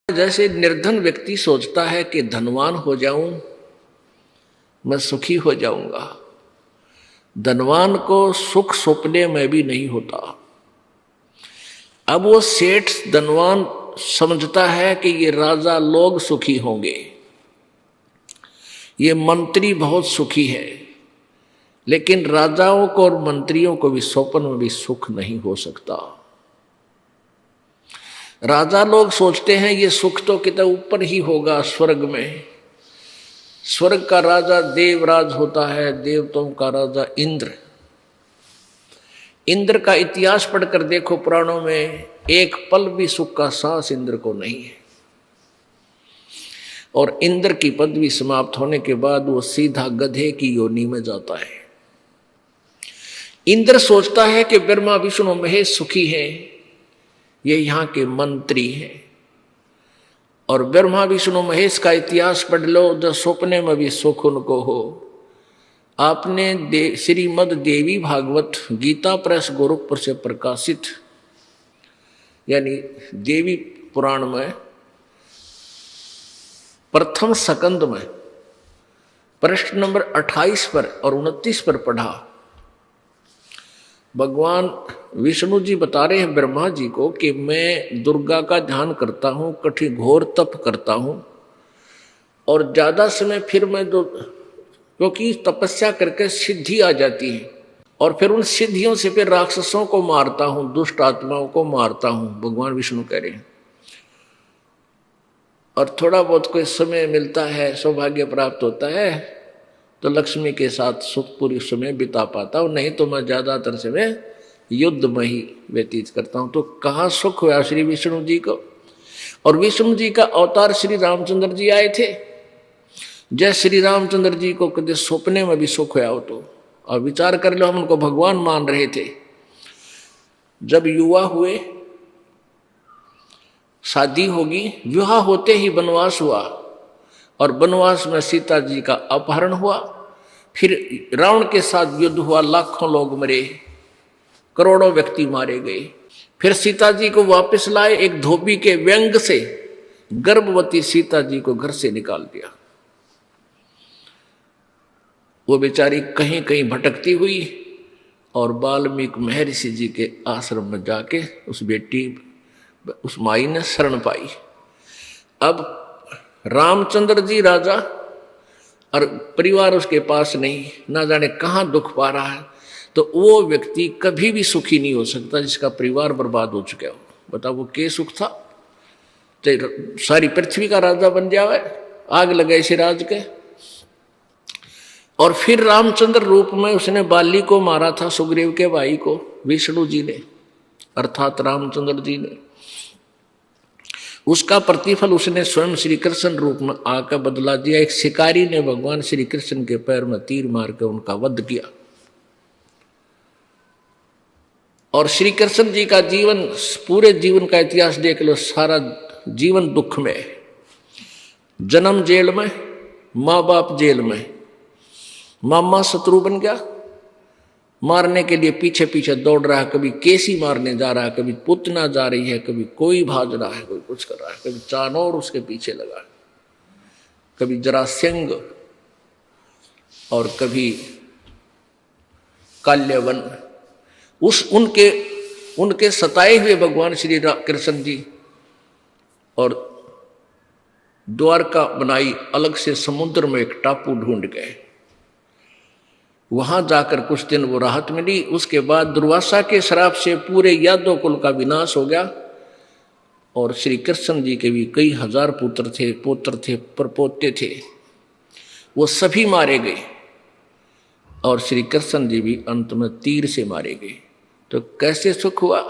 जैसे निर्धन व्यक्ति सोचता है कि धनवान हो जाऊं, मैं सुखी हो जाऊंगा। धनवान को सुख सपने में भी नहीं होता। अब वो सेठ धनवान समझता है कि ये राजा लोग सुखी होंगे, ये मंत्री बहुत सुखी है, लेकिन राजाओं को और मंत्रियों को भी स्वप्न में भी सुख नहीं हो सकता। राजा लोग सोचते हैं ये सुख तो कितना ऊपर ही होगा, स्वर्ग में। स्वर्ग का राजा देवराज होता है, देवताओं का राजा इंद्र। इंद्र का इतिहास पढ़कर देखो पुराणों में, एक पल भी सुख का सांस इंद्र को नहीं है। और इंद्र की पदवी समाप्त होने के बाद वो सीधा गधे की योनि में जाता है। इंद्र सोचता है कि ब्रह्मा विष्णु महेश सुखी है, ये यहाँ के मंत्री हैं। और ब्रह्मा विष्णु महेश का इतिहास पढ़ लो, जो सपने में भी सुख उनको हो। आपने श्रीमद देवी भागवत गीता प्रेस गोरखपुर से प्रकाशित यानी देवी पुराण में प्रथम स्कंद में प्रश्न नंबर 28 पर और 29 पर पढ़ा। भगवान विष्णु जी बता रहे हैं ब्रह्मा जी को कि मैं दुर्गा का ध्यान करता हूँ, कठिन घोर तप करता हूँ, और ज्यादा समय फिर मैं क्योंकि तपस्या करके सिद्धि आ जाती है, और फिर उन सिद्धियों से फिर राक्षसों को मारता हूँ, दुष्ट आत्माओं को मारता हूँ। भगवान विष्णु कह रहे हैं। और थोड़ा बहुत कोई समय मिलता है, सौभाग्य प्राप्त होता है, तो लक्ष्मी के साथ सुखपूरी समय बिता पाता हूँ, नहीं तो मैं ज्यादातर समय युद्ध में ही व्यतीत करता हूँ। तो कहाँ सुख हुआ श्री विष्णु जी को। और विष्णु जी का अवतार श्री रामचंद्र जी आए थे। जय श्री रामचंद्र जी को कभी सपने में भी सुख हुआ हो तो, और विचार कर लो, हम उनको भगवान मान रहे थे। जब युवा हुए, शादी होगी, विवाह होते ही वनवास हुआ, और वनवास में सीता जी का अपहरण हुआ। फिर रावण के साथ युद्ध हुआ, लाखों लोग मरे, करोड़ों व्यक्ति मारे गए। फिर सीता जी को वापस लाए, एक धोबी के व्यंग से गर्भवती सीता जी को घर से निकाल दिया। वो बेचारी कहीं कहीं भटकती हुई, और वाल्मीकि महर्षि जी के आश्रम में जाके उस माई ने शरण पाई। अब रामचंद्र जी राजा और परिवार उसके पास नहीं, ना जाने कहाँ दुख पा रहा है, तो वो व्यक्ति कभी भी सुखी नहीं हो सकता जिसका परिवार बर्बाद हो चुका हो। बताओ वो क्या सुख था। तो सारी पृथ्वी का राजा बन जावे, आग लगे इसे राज के। और फिर रामचंद्र रूप में उसने बाली को मारा था, सुग्रीव के भाई को, विष्णु जी ने अर्थात रामचंद्र जी ने। उसका प्रतिफल उसने स्वयं श्री कृष्ण रूप में आकर बदला दिया। एक शिकारी ने भगवान श्री कृष्ण के पैर में तीर मार कर उनका वध किया। और श्री कृष्ण जी का जीवन, पूरे जीवन का इतिहास देख लो, सारा जीवन दुख में। जन्म जेल में, माँ बाप जेल में, मामा शत्रु बन गया, मारने के लिए पीछे पीछे दौड़ रहा है। कभी केसी मारने जा रहा है, कभी पुतना जा रही है, कभी कोई भाग रहा है, कोई कुछ कर रहा है, कभी चानौर उसके पीछे लगा है, कभी जरासंध और कभी काल्यवन। उनके सताए हुए भगवान श्री कृष्ण जी और द्वारका बनाई, अलग से समुद्र में एक टापू ढूंढ गए। वहां जाकर कुछ दिन वो राहत मिली। उसके बाद दुर्वासा के श्राप से पूरे यादव कुल का विनाश हो गया, और श्री कृष्ण जी के भी कई हजार पुत्र थे, पौत्र थे, परपोते थे, वो सभी मारे गए। और श्री कृष्ण जी भी अंत में तीर से मारे गए। तो कैसे सुख हुआ।